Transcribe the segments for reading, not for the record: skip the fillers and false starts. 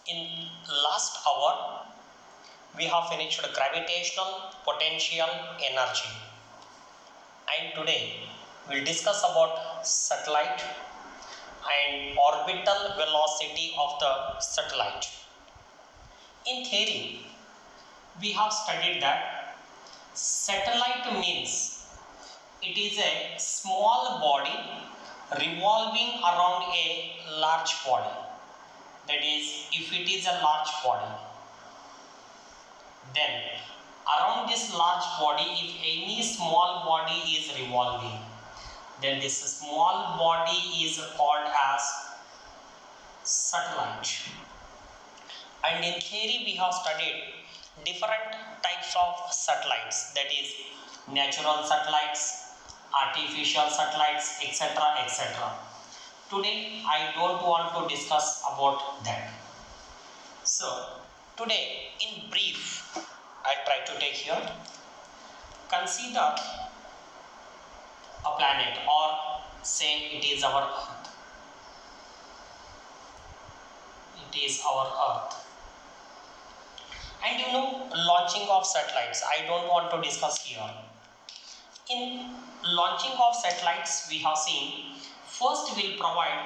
In last hour, we have finished gravitational potential energy, and today we'll discuss about satellite and orbital velocity of the satellite. In theory, we have studied that satellite means it is a small body revolving around a large body. That is, if it is a large body, then around this large body, if any small body is revolving, then this small body is called as satellite. And in theory, we have studied different types of satellites, that is natural satellites, artificial satellites, etc., etc. Today I don't want to discuss about that. So today in brief I try to take here. Consider a planet, or say it is our Earth. It is our Earth. And launching of satellites, I don't want to discuss here. In launching of satellites, we have seen first we'll provide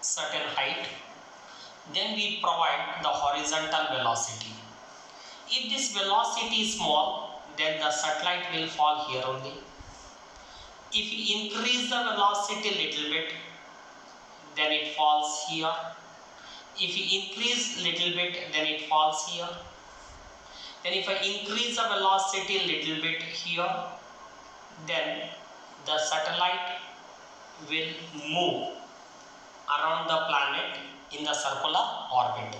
certain height, then we provide the horizontal velocity. If this velocity is small, then the satellite will fall here only. If we increase the velocity a little bit, then it falls here. If we increase little bit, then it falls here. Then if I increase the velocity a little bit here, then the satellite will move around the planet in the circular orbit.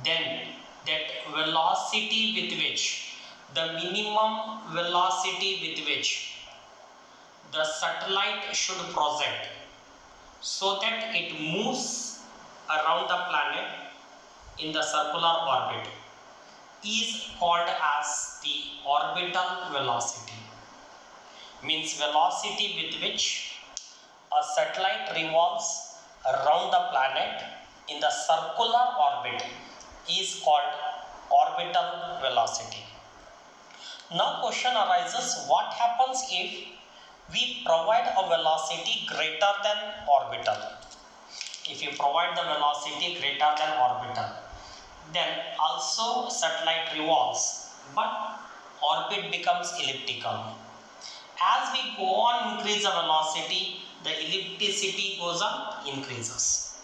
Then that velocity with which, the minimum velocity with which the satellite should project so that it moves around the planet in the circular orbit is called as the orbital velocity. Means velocity with which a satellite revolves around the planet in the circular orbit is called orbital velocity. Now question arises, what happens if we provide a velocity greater than orbital? If you provide the velocity greater than orbital, then also satellite revolves, but orbit becomes elliptical. As we go on increase the velocity, the ellipticity goes on increases.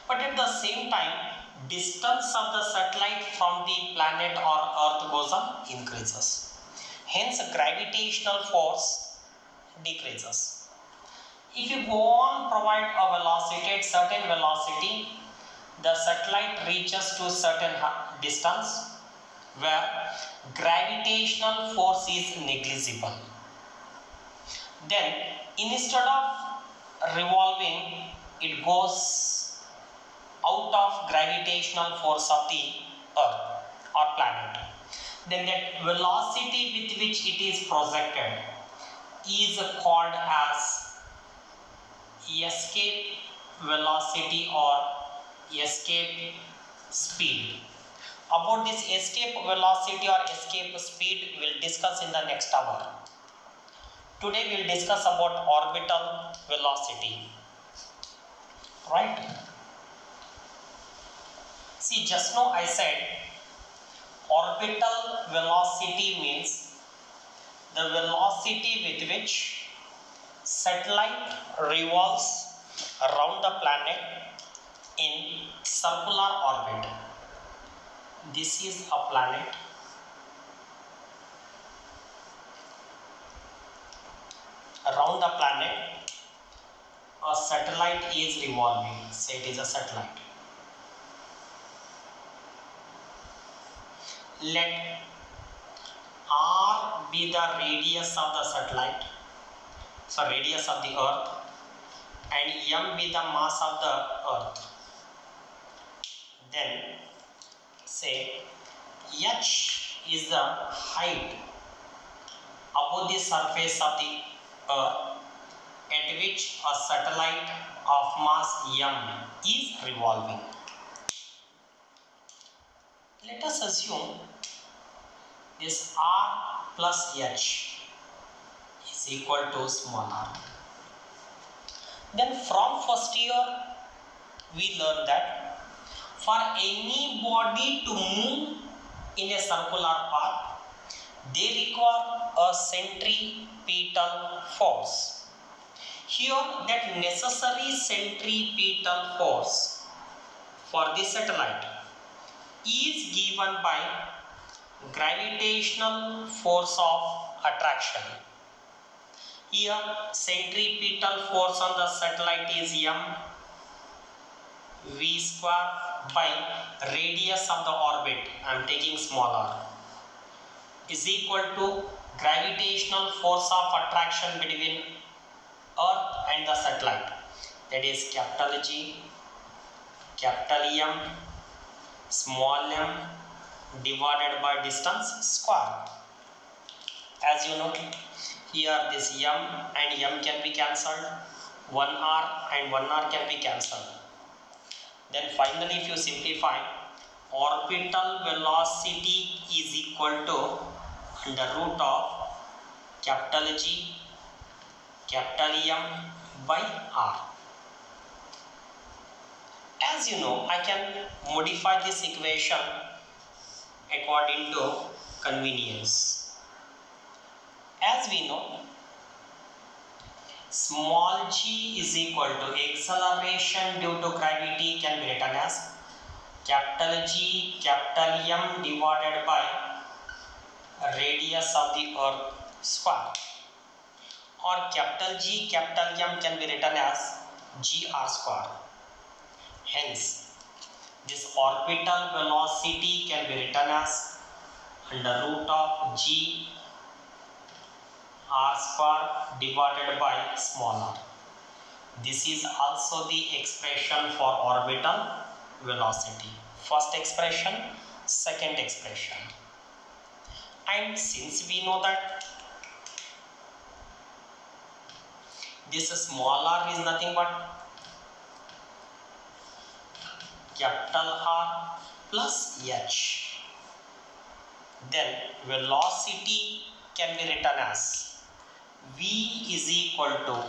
But at the same time, distance of the satellite from the planet or Earth goes on increases. Hence, gravitational force decreases. If you go on provide a velocity at certain velocity, the satellite reaches to certain distance where gravitational force is negligible. Then instead of revolving, it goes out of gravitational force of the Earth or planet. Then that velocity with which it is projected is called as escape velocity or escape speed. About this escape velocity or escape speed we'll discuss in the next hour. Today we'll discuss about orbital velocity. Right? See, just now I said orbital velocity means the velocity with which satellite revolves around the planet in circular orbit. This is a planet. Around the planet, a satellite is revolving. Say it is a satellite. Let R be the radius of the satellite, so radius of the Earth, and M be the mass of the Earth. Then say H is the height above the surface of the Earth at which a satellite of mass m is revolving. Let us assume this r plus h is equal to small r. Then from first year we learn that for any body to move in a circular path, they require a centripetal force. Here that necessary centripetal force for the satellite is given by gravitational force of attraction. Here centripetal force on the satellite is m v square by radius of the orbit, I am taking smaller, is equal to gravitational force of attraction between Earth and the satellite, that is capital G, capital M, small m divided by distance square. As you know, here this m and m can be cancelled, 1r and 1r can be cancelled. Then finally if you simplify, orbital velocity is equal to under root of capital G, capital M by r. As you know, I can modify this equation according to convenience. As we know, small g is equal to acceleration due to gravity can be written as capital G, capital M divided by radius of the earth square, or capital G, capital M can be written as gr square. Hence, this orbital velocity can be written as under root of g r square divided by small r. This is also the expression for orbital velocity. First expression, second expression. And since we know that this small r is nothing but capital R plus h, then velocity can be written as v is equal to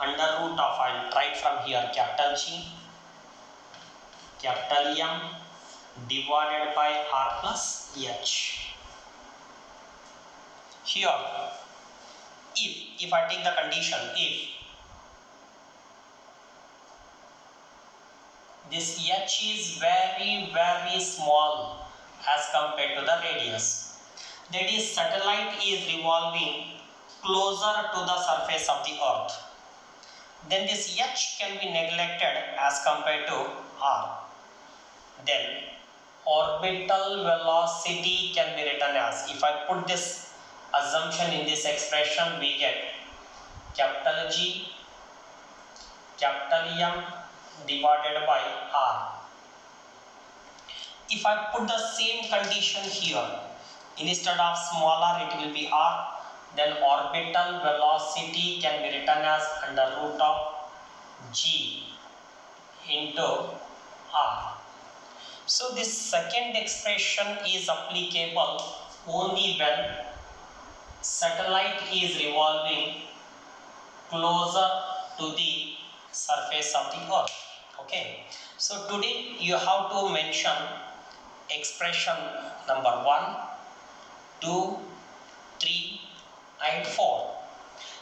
under root of, I will write from here, capital G, capital M divided by r plus h. Here, if I take the condition, if this h is very small as compared to the radius, that is satellite is revolving closer to the surface of the earth, then this h can be neglected as compared to r. Then orbital velocity can be written as, if I put this assumption in this expression, we get capital G, capital M divided by r. If I put the same condition here, instead of smaller it will be r, then orbital velocity can be written as under root of g into r. So this second expression is applicable only when satellite is revolving closer to the surface of the earth. Okay, so today you have to mention expression number 1, 2, 3 and 4.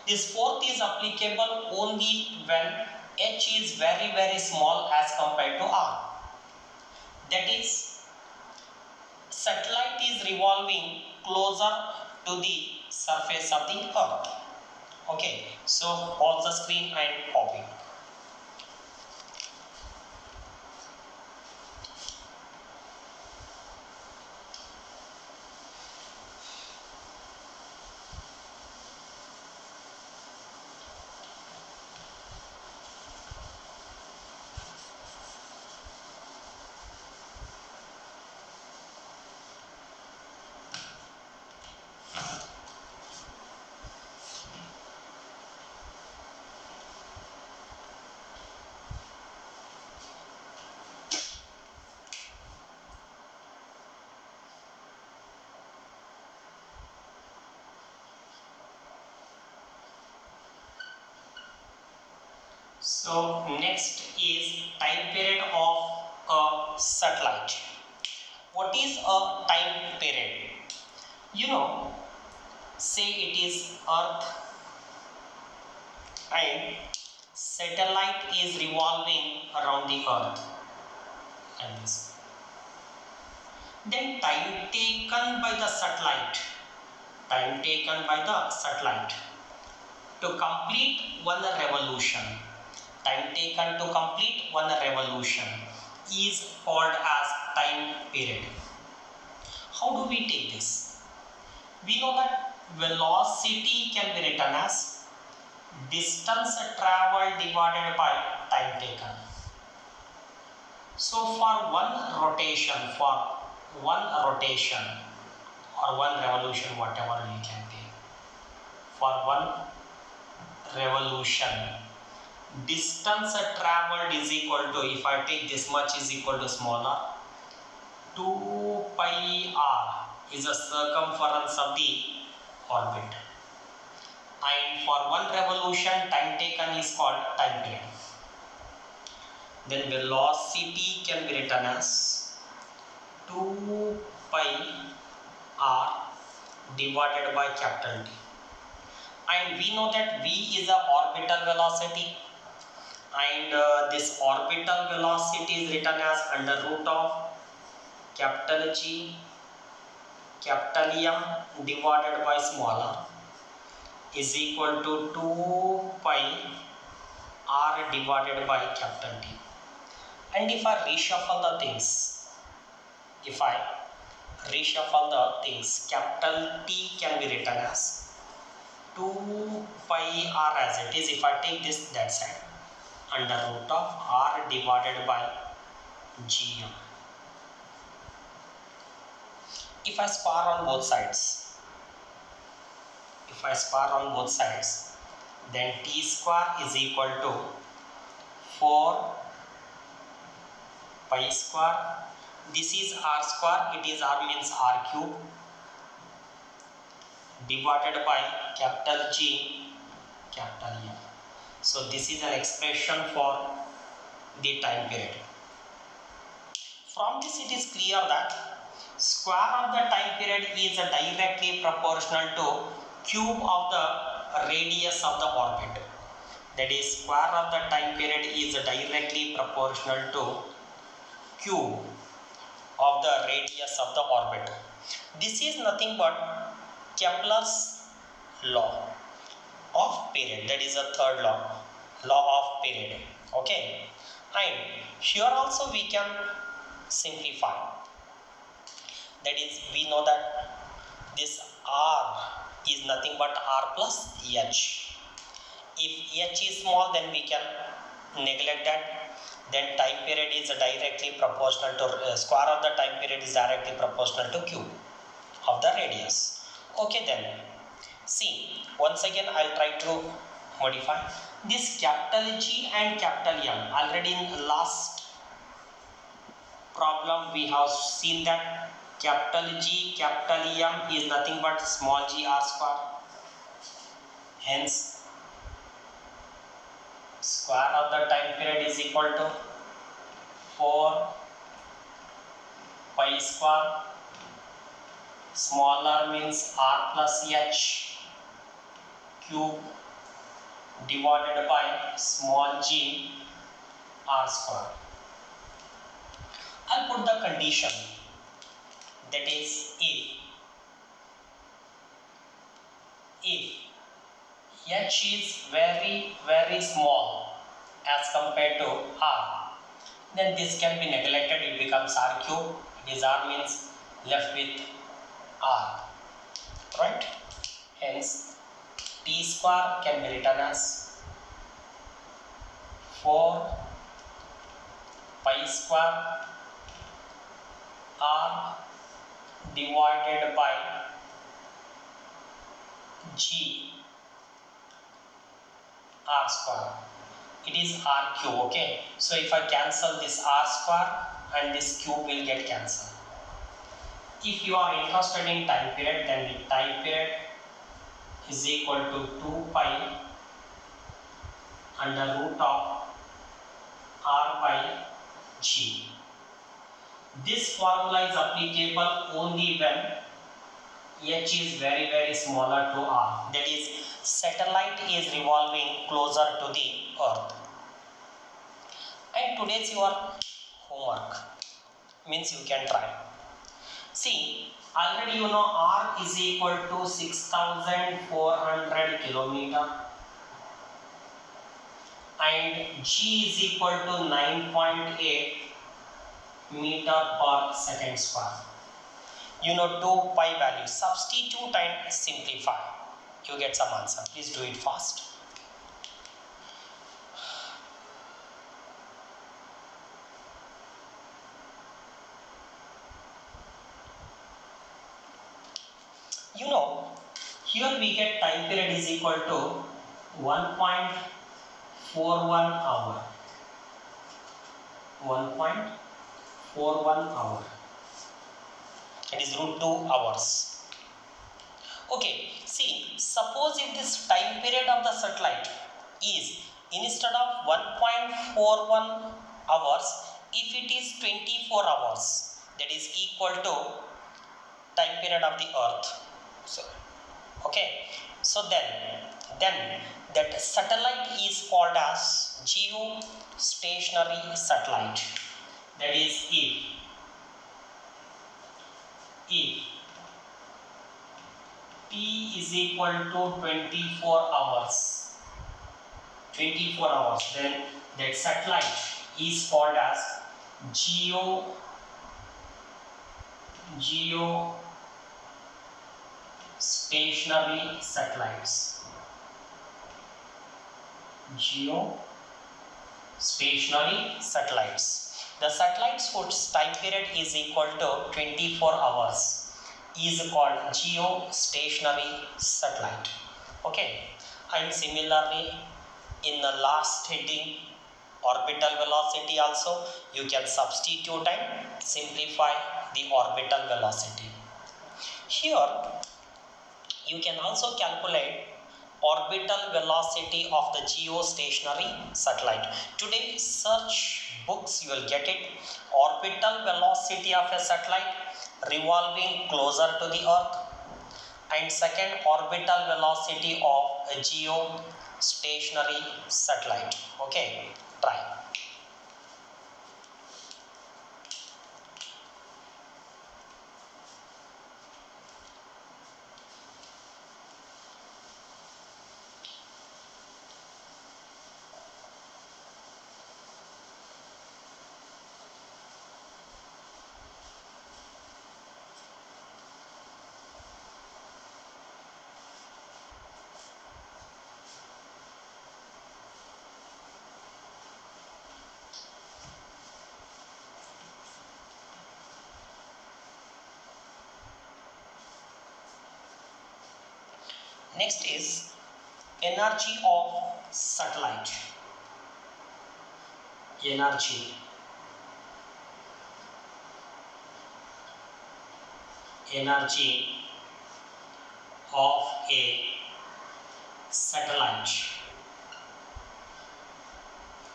This fourth is applicable only when h is very small as compared to r. That is, satellite is revolving closer to the surface of the earth. Okay, so pause the screen and copy. So next is time period of a satellite. What is a time period? You know, say it is Earth and satellite is revolving around the Earth, and this. Then time taken by the satellite to complete one revolution, is called as time period. How do we take this? We know that velocity can be written as distance traveled divided by time taken. So for one rotation or one revolution, whatever we can take, for one revolution, distance traveled is equal to, if I take this much, is equal to small r. 2 pi r is the circumference of the orbit, and for one revolution time taken is called time period. Then velocity can be written as 2 pi r divided by capital T, and we know that v is a orbital velocity, and this orbital velocity is written as under root of capital G capital M divided by small r is equal to 2 pi r divided by capital T. And if I reshuffle the things, capital T can be written as 2 pi r as it is. If I take this that side, under root of r divided by gm. If I square on both sides, then t square is equal to 4 pi square. This is r square, it is r means r cube, divided by capital G capital M. So this is an expression for the time period. From this it is clear that square of the time period is directly proportional to cube of the radius of the orbit. That is, square of the time period is directly proportional to cube of the radius of the orbit. This is nothing but Kepler's law of period. That is the third law of period. Okay, and here also we can simplify. That is, we know that this r is nothing but r plus h. If h is small, then we can neglect that. Then time period is directly proportional to square of the time period is directly proportional to cube of the radius. Okay, then see, once again I'll try to modify this capital G and capital M. Already in last problem we have seen that capital G capital M is nothing but small g r square. Hence square of the time period is equal to 4 pi square. Smaller means r plus h cube divided by small g r square. I'll put the condition, that is, if h is very small as compared to r, then this can be neglected, it becomes r cube. This r means left with r, right? Hence t square can be written as 4 pi square r divided by g r square. It is r cube. Okay, so if I cancel this r square and this cube will get cancelled. If you are interested in time period, then the time period is equal to 2 pi under root of r by g. This formula is applicable only when h is very smaller to r, that is satellite is revolving closer to the earth. And today's your homework, means you can try. See, already you know r is equal to 6400 kilometer and g is equal to 9.8 meter per second square. You know 2 pi value, substitute and simplify, you get some answer. Please do it fast. You know, here we get time period is equal to 1.41 hour. 1.41 hour. It is root 2 hours. Okay, see, suppose if this time period of the satellite is instead of 1.41 hours, if it is 24 hours, that is equal to time period of the earth. So, okay, so then that satellite is called as geostationary satellite. That is if T is equal to 24 hours, then that satellite is called as geostationary satellites. Geostationary satellites. The satellite's whose time period is equal to 24 hours is called geostationary satellite. Okay, and similarly in the last heading, orbital velocity also, you can substitute and simplify the orbital velocity. Here you can also calculate orbital velocity of the geostationary satellite. Today search books, you will get it. Orbital velocity of a satellite revolving closer to the earth, and second, orbital velocity of a geostationary satellite. Okay, try. Next is energy of satellite. Energy of a satellite.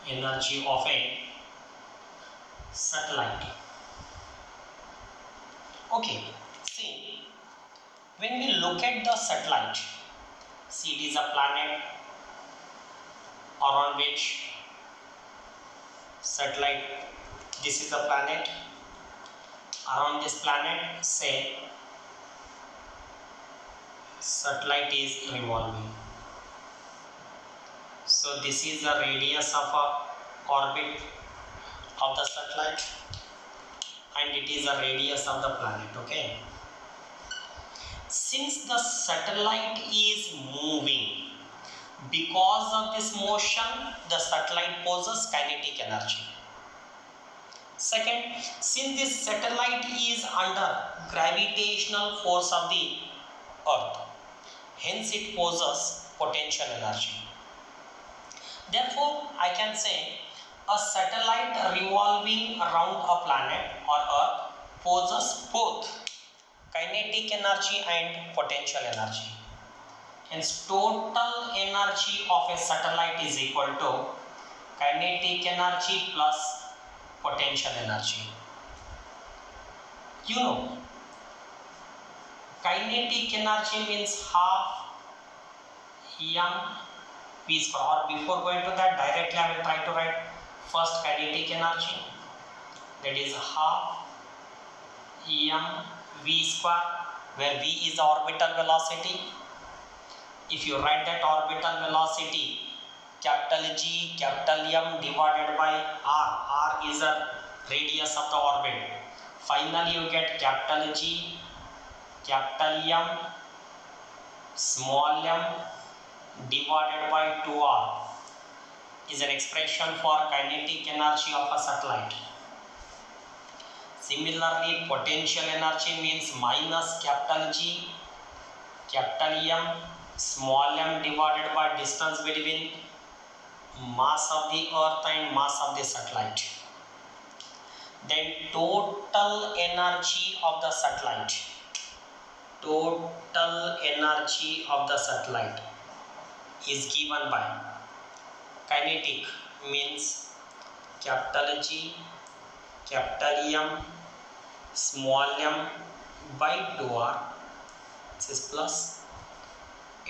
Energy of a satellite. Okay, see, when we look at the satellite, see, it is a planet around which satellite, this is a planet, around this planet, say, satellite is revolving. So this is the radius of a orbit of the satellite, and it is the radius of the planet. Okay, since the satellite is moving, because of this motion the satellite possesses kinetic energy. Second, since this satellite is under gravitational force of the earth, hence it possesses potential energy. Therefore, I can say a satellite revolving around a planet or earth possesses both kinetic energy and potential energy. Hence total energy of a satellite is equal to kinetic energy plus potential energy. You know, kinetic energy means half mv square, or before going to that directly I will try to write first kinetic energy, that is half mv square, where v is orbital velocity. If you write that orbital velocity, capital G, capital M divided by r is the radius of the orbit. Finally you get capital G, capital M, small m divided by 2r is an expression for kinetic energy of a satellite. Similarly, potential energy means minus capital G, capital M, small m divided by distance between mass of the earth and mass of the satellite. Then total energy of the satellite. Total energy of the satellite is given by kinetic means capital G, capital M, small m by 2r, this is plus,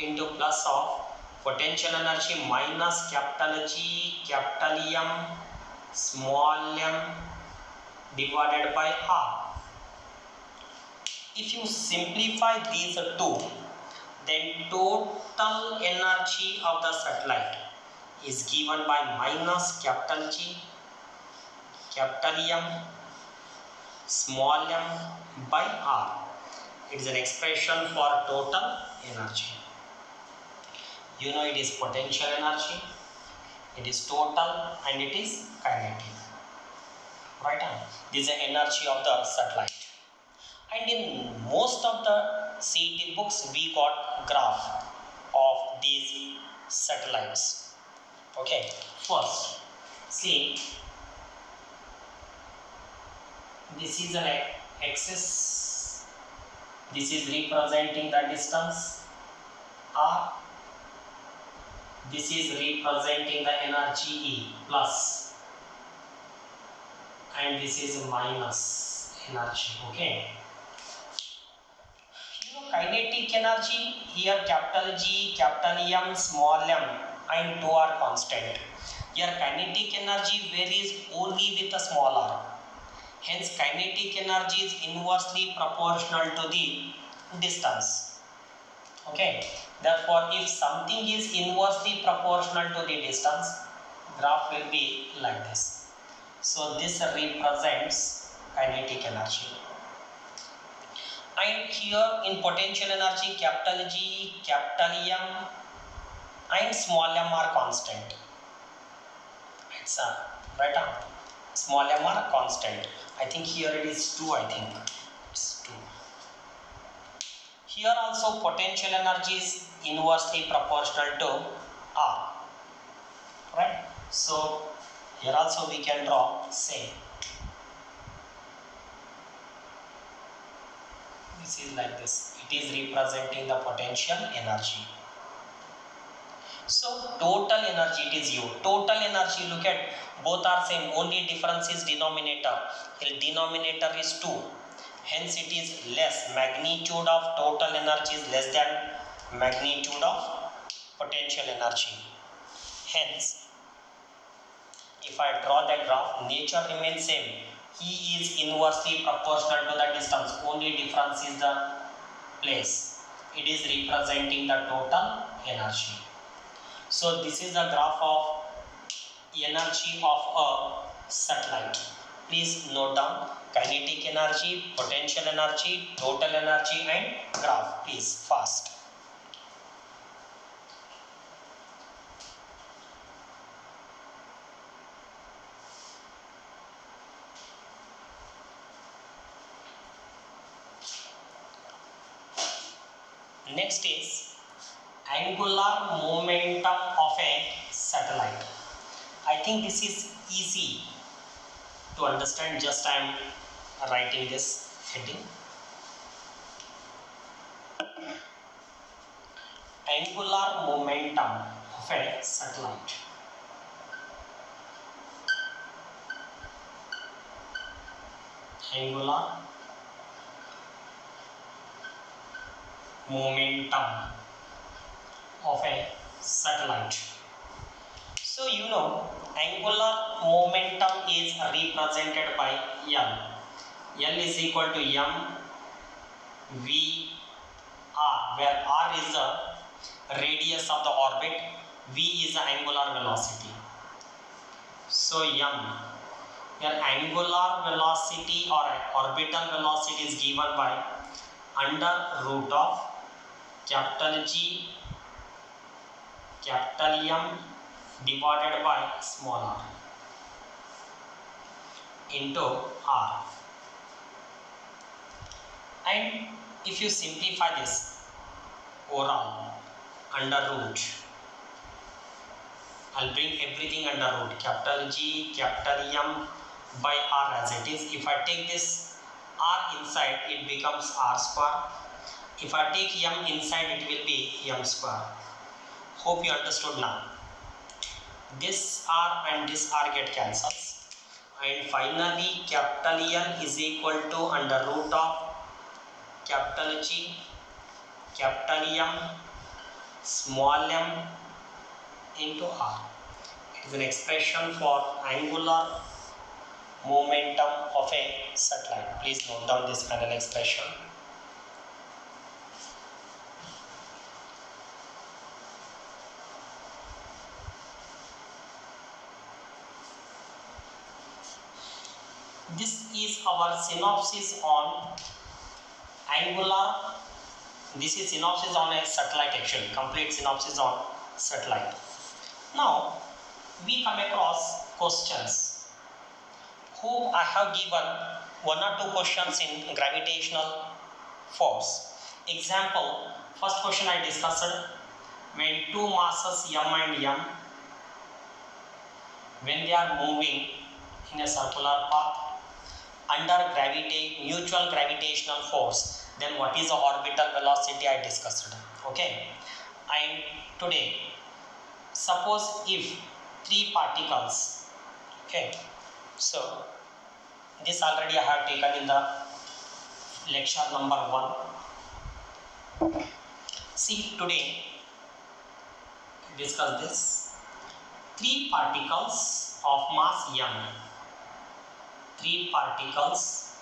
into plus of potential energy minus capital G, capital M, small m divided by r. If you simplify these two, then total energy of the satellite is given by minus capital G, capital M, small m by r. It is an expression for total energy. You know, it is potential energy, it is total, and it is kinetic. Right on. This is the energy of the satellite. And in most of the CET books, we got graph of these satellites. Okay, first, see, this is an axis, this is representing the distance r, this is representing the energy E plus, and this is minus energy. Okay. Kinetic energy, here capital G, capital M, small m and 2 are constant. Here kinetic energy varies only with a small r. Hence kinetic energy is inversely proportional to the distance. Okay. Therefore, if something is inversely proportional to the distance, graph will be like this. So this represents kinetic energy. And here in potential energy, capital G, capital M and small m are constant. It's right on. Small m are constant. I think here it is 2, I think. It's 2. Here also potential energy is inversely proportional to R. Right? So here also we can draw same. This is like this. It is representing the potential energy. So total energy, it is U. Total energy, look at, both are same, only difference is denominator. The denominator is 2. Hence it is less. Magnitude of total energy is less than magnitude of potential energy. Hence, if I draw the graph, nature remains same. E is inversely proportional to the distance. Only difference is the place. It is representing the total energy. So this is the graph of energy of a satellite. Please note down kinetic energy, potential energy, total energy and graph. Please fast. Next is angular momentum of a satellite. I think this is easy to understand, just I am writing this heading. angular momentum of a satellite. Angular momentum of a satellite. So you know angular momentum is represented by L. L is equal to m v r, where r is the radius of the orbit, v is the angular velocity. So m, where angular velocity or orbital velocity is given by under root of capital G, capital M divided by small r into r. And if you simplify this overall under root, I'll bring everything under root, capital G, capital M by r as it is. If I take this r inside, it becomes r square. If I take m inside, it will be m square. Hope you understood now. This r and this r get cancels, and finally capital N is equal to under root of capital G, capital M, small m into r. It is an expression for angular momentum of a satellite. Please note down this final expression. This is our synopsis on angular. This is synopsis on a satellite actually, complete synopsis on satellite. Now we come across questions. Hope I have given one or two questions in gravitational force. Example, first question I discussed, when two masses m and m, when they are moving in a circular path under mutual gravitational force, then what is the orbital velocity I discussed. Okay, and today suppose if three particles, okay, so this already I have taken in the lecture number 1. See, today discuss this. Three particles of mass m, three particles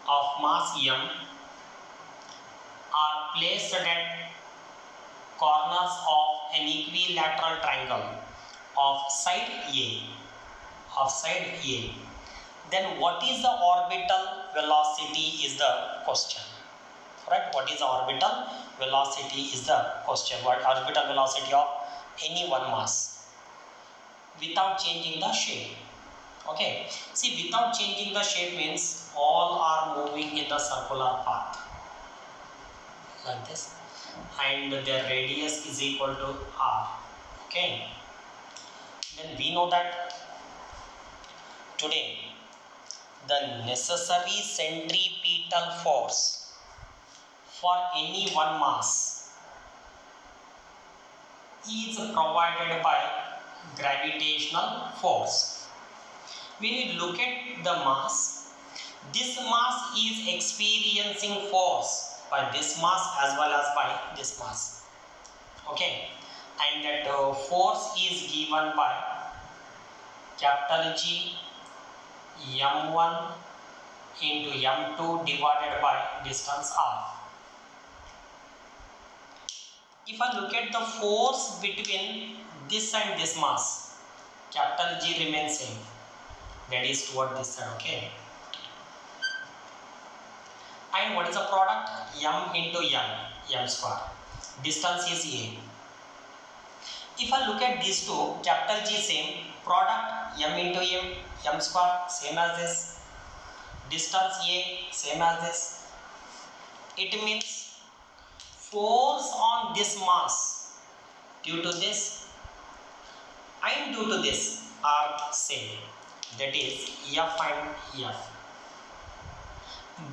of mass m are placed at corners of an equilateral triangle of side A, then what is the orbital velocity is the question, right? What is the orbital velocity is the question. What orbital velocity of any one mass without changing the shape. Okay, see, without changing the shape means all are moving in the circular path like this, and their radius is equal to r. Okay, then we know that today the necessary centripetal force for any one mass is provided by gravitational force. When you look at the mass, this mass is experiencing force by this mass as well as by this mass. Okay, and that force is given by capital G m1 into m2 divided by distance r. If I look at the force between this and this mass, capital G remains same, that is toward this side. Okay, and what is the product? M into m square. Distance is a. If I look at these two, capital G same, product m into m square same as this, distance a same as this. It means force on this mass due to this and due to this are same, that is F and F.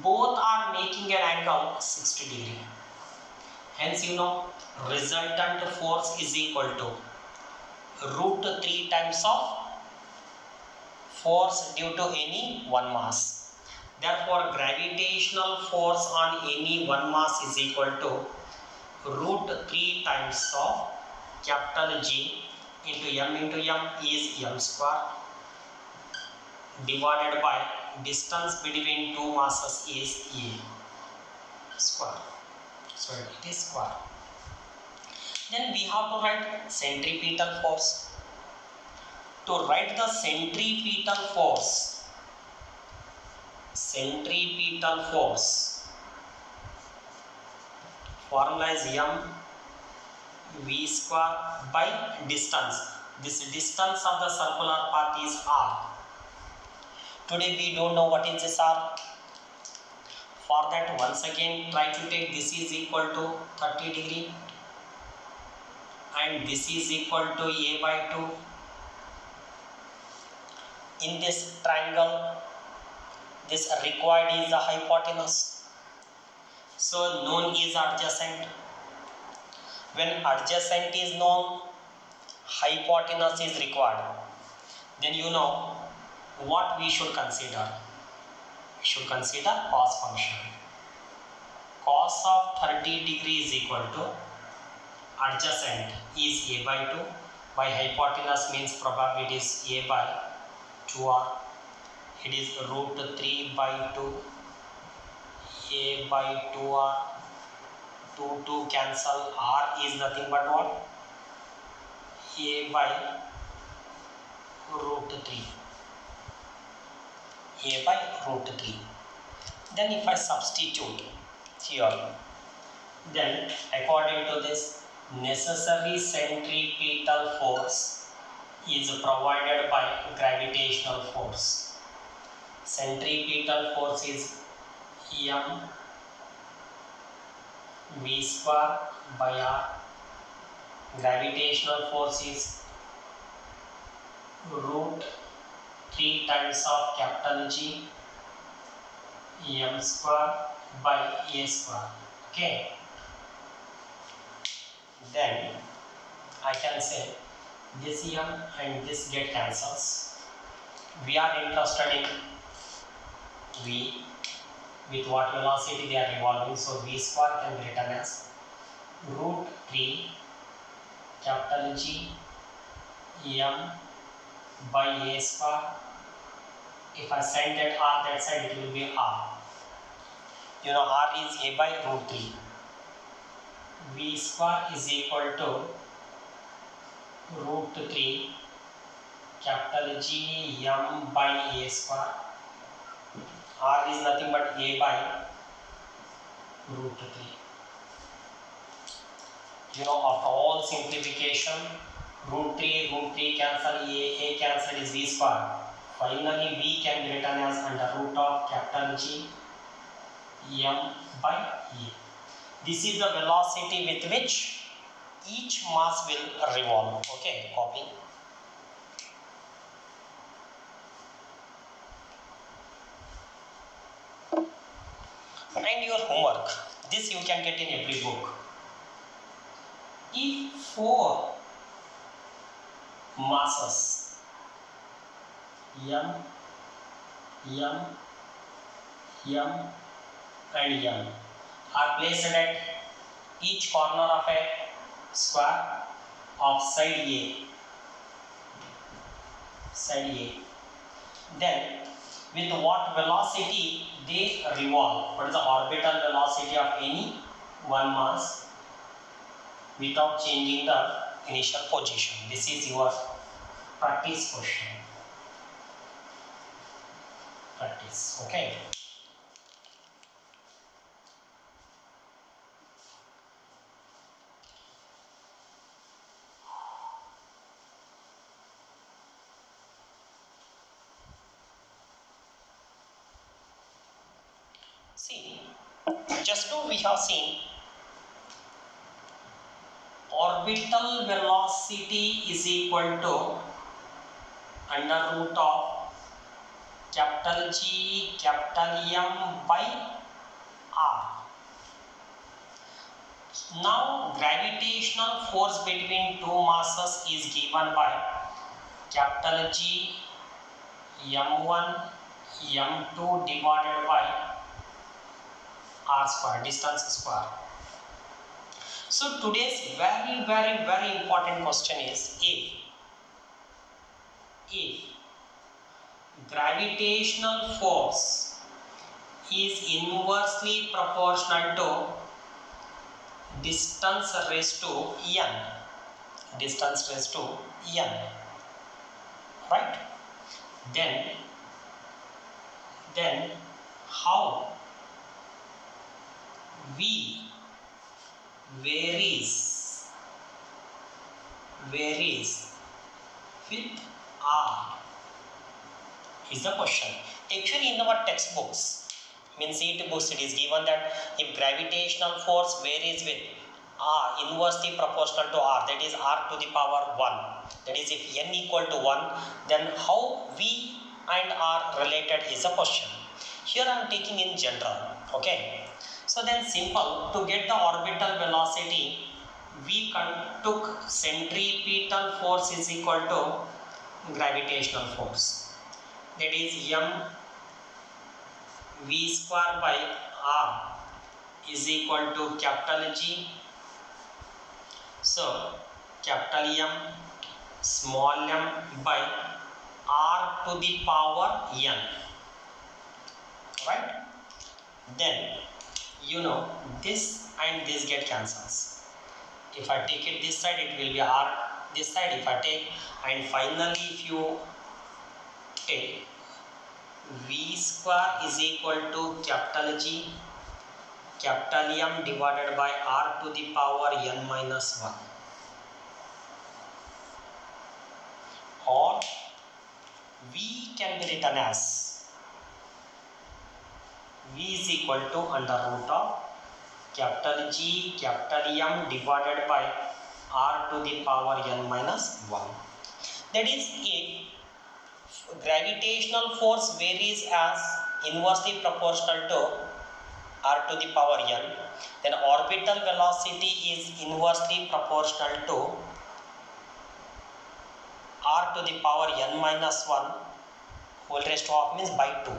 Both are making an angle 60 degree. Hence you know resultant force is equal to root 3 times of force due to any one mass. Therefore gravitational force on any one mass is equal to root 3 times of capital G into m is m square divided by distance between two masses is a square. So it is square. Then we have to write centripetal force. To write the centripetal force formula is m v square by distance. This distance of the circular path is r. Today we don't know what is this r. For that, once again try to take this is equal to 30 degree and this is equal to a by 2. In this triangle, this required is the hypotenuse. So known is adjacent. When adjacent is known, hypotenuse is required. Then you know what we should consider. We should consider cos function. Cos of 30 degree is equal to adjacent is a by 2 by hypotenuse means probably it is a by 2r. It is root 3 by 2 a by 2r. 2 cancel. R is nothing but what? A by root 3. A by root 3. Then if I substitute here, then according to this, necessary centripetal force is provided by gravitational force. Centripetal force is m v square by r. Gravitational force is root 3 times of capital G m square by a square. Okay. Then I can say this m and this get cancels. We are interested in v with what velocity they are revolving. So v square can be written as root 3 capital G m by a square. If I send that r that side, it will be r. You know r is a by root 3. V square is equal to root 3 capital G m by a square. R is nothing but a by root 3. You know, after all simplification, root 3 cancel, a cancel is v square. Finally, v can be written as under root of capital G m by a. This is the velocity with which each mass will revolve. Okay, copy. And your homework, this you can get in every book. If 4 masses m and m are placed at each corner of a square of side A, then with what velocity they revolve? What is the orbital velocity of any one mass without changing the initial position? This is your practice question. Practice, okay. See, just now we have seen orbital velocity is equal to under root of capital G capital M by R. Now gravitational force between two masses is given by capital G m1 m2 divided by r square, distance square. So today's very important question is, if gravitational force is inversely proportional to distance raised to n, right? Then how v varies with r is the question. Actually, in our textbooks, means CET books, it is given that if gravitational force varies with r inversely proportional to r, that is r to the power 1, that is if n equal to 1, then how v and r related is a question. Here I am taking in general, okay. So then simple, to get the orbital velocity, we took centripetal force is equal to gravitational force, that is m v square by r is equal to capital G. So capital M small m by r to the power n, right? Then you know this and this get cancels. If I take it this side, it will be r this side. If I take, and finally if you take v square is equal to capital G capital M divided by r to the power n minus 1, or v can be written as v is equal to under root of capital G capital M divided by r to the power n minus 1. That is, if gravitational force varies as inversely proportional to r to the power n, then orbital velocity is inversely proportional to r to the power n minus 1 whole raised to half, means by 2,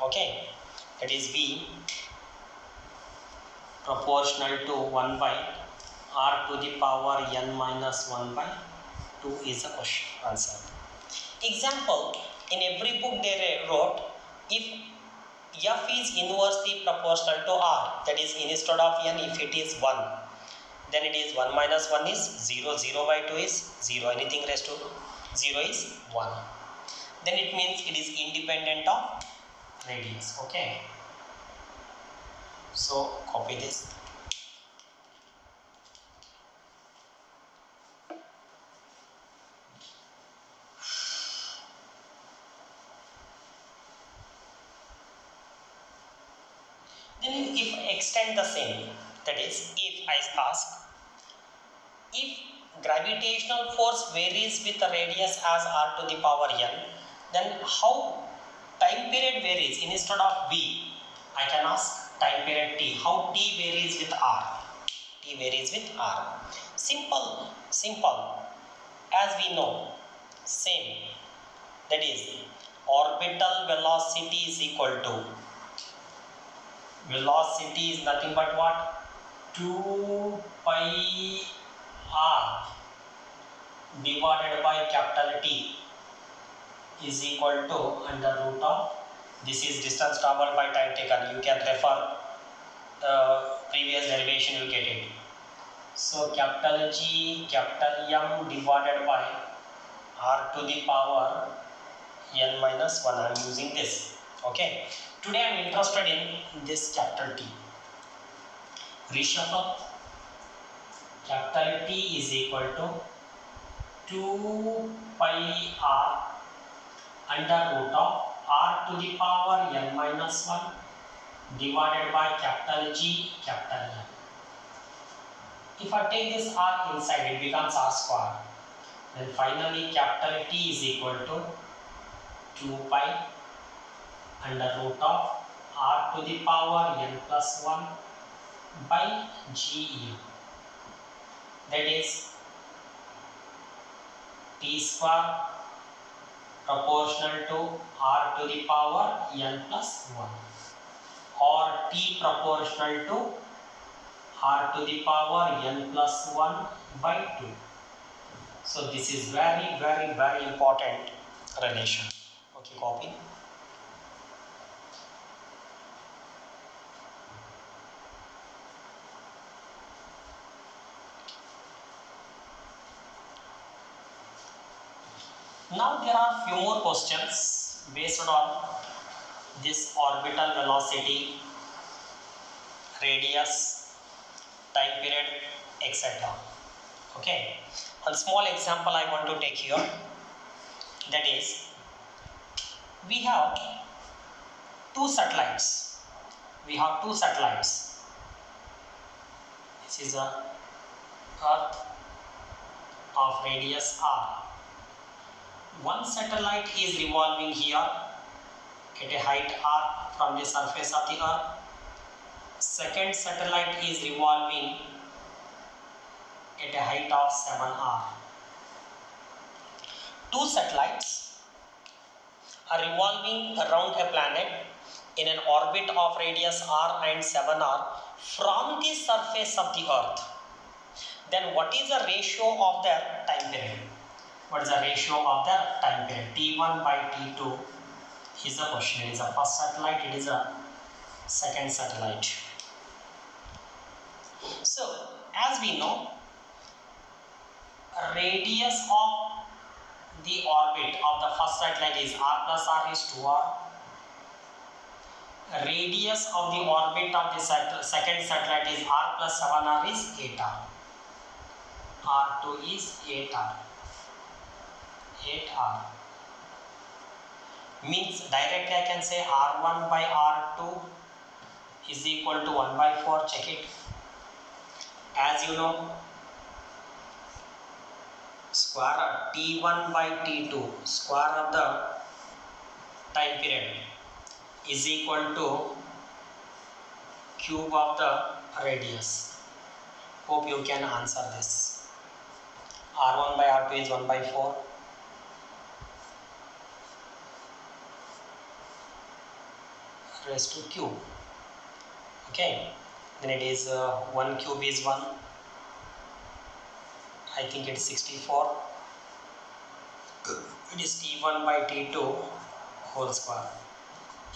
okay. That is v proportional to 1 by r to the power n minus 1 by 2 is the question answer. Example, in every book they wrote, if f is inversely proportional to r, that is instead of n, if it is 1, then it is 1 minus 1 is 0, 0 by 2 is 0, anything raised to 0 is 1. Then it means it is independent of radius, okay. So copy this. Then if extend the same, that is, if I ask, if gravitational force varies with the radius as r to the power n, then how time period varies? Instead of v, I can ask time period t, how t varies with r. T varies with r. Simple, as we know, same, that is orbital velocity is equal to, velocity is nothing but what? 2 pi r divided by capital T is equal to under root of, this is distance traveled by time taken, you can refer previous derivation, you get it. So capital G capital M divided by r to the power n minus 1, I am using this, okay. Today I am interested in this capital T. Reshuffle. Capital T is equal to 2 pi r under root of r to the power n minus 1 divided by capital G capital M. If I take this r inside, it becomes r square. Then finally capital T is equal to 2 pi under root of r to the power n plus 1 by GE. that is t square proportional to r to the power n plus 1 or t proportional to r to the power n plus 1 by 2. So this is very important relation. Okay, copy. Now there are few more questions based on this orbital velocity, radius, time period, etc. Okay, one small example I want to take here, that is we have two satellites. This is a Earth of radius r. One satellite is revolving here at a height r from the surface of the Earth. Second satellite is revolving at a height of 7r. Two satellites are revolving around a planet in an orbit of radius r and 7r from the surface of the Earth. Then what is the ratio of their time period? What is the ratio of their time period? T1 by T2 is the question. It is the first satellite, it is a second satellite. So, as we know, radius of the orbit of the first satellite is r plus r is 2r. Radius of the orbit of the second satellite is r plus 7r is 8r. R2 is 8r. 8r means directly I can say r1 by r2 is equal to 1 by 4. Check it. As you know, square of t1 by t2, square of the time period, is equal to cube of the radius. Hope you can answer this. R1 by R2 is 1 by 4. Raised to cube. Okay, then it is 1 cube is 1. I think it's 64. It is t1 by t2 whole square.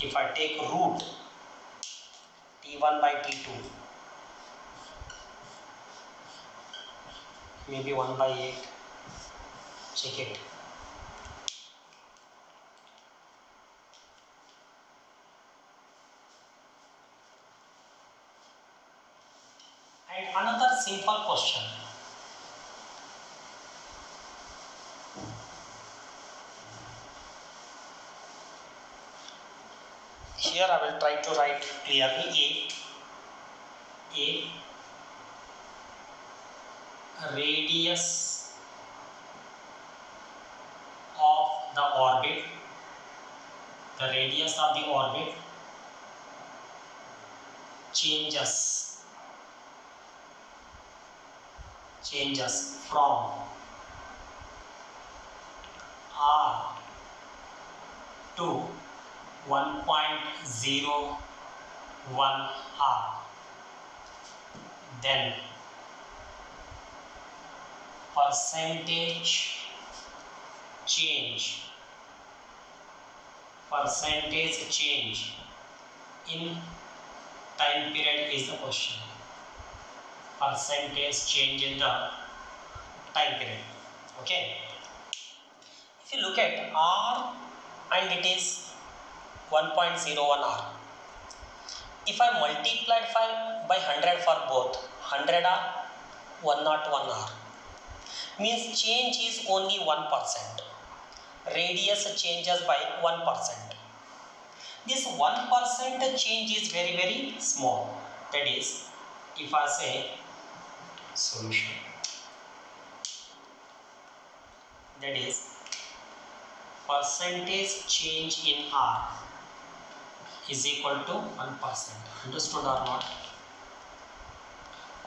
If I take root t1 by t2, maybe 1 by 8. Check it. And another simple question. Here I will try to write clearly. A radius of the orbit, the radius of the orbit changes from r to 1.01 r. Then percentage change in time period is the question. Percentage change in the time period. Okay. If you look at r and it is 1.01 r. If I multiply by 100 for both, 100 r, 101 r, means change is only 1%. Radius changes by 1%. This 1% change is very small. That is, if I say solution, that is percentage change in r is equal to 1%. Understood or not?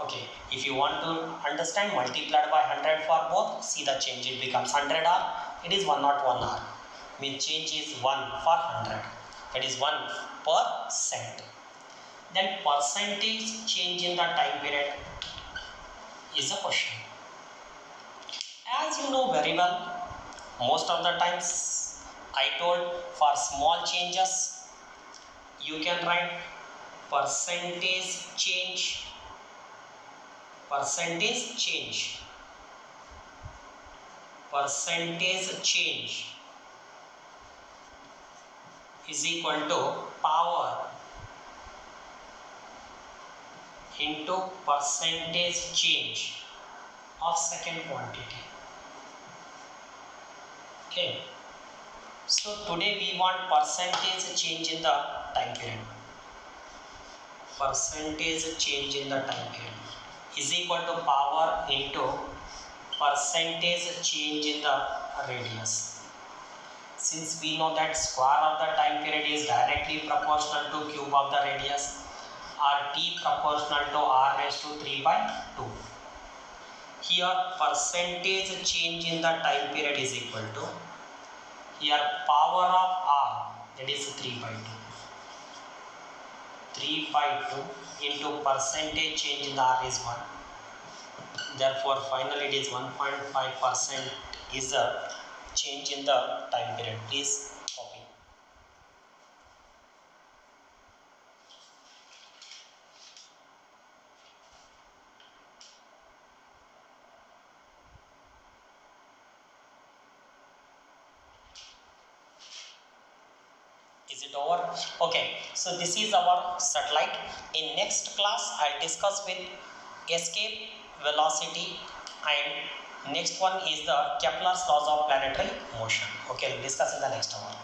Okay, if you want to understand, multiplied by 100 for both, see the change, it becomes 100 hour, it is 101 hour, means change is 1 for 100, that is 1%. Then percentage change in the time period is a question. As you know very well, most of the times I told for small changes you can write percentage change, percentage change, percentage change is equal to power into percentage change of second quantity. Okay, so today we want percentage change in the time period. Percentage change in the time period is equal to power into percentage change in the radius. Since we know that square of the time period is directly proportional to cube of the radius, or t proportional to r raised to 3 by 2. Here percentage change in the time period is equal to, here power of r, that is 3 by 2. 3 by 2 into percentage change in the r is 1. Therefore finally it is 1.5% is the change in the time period. Please copy. Is it over? Okay, so this is our satellite. In next class I'll discuss with escape velocity, and next one is the Kepler's laws of planetary motion. Okay, we'll discuss in the next hour.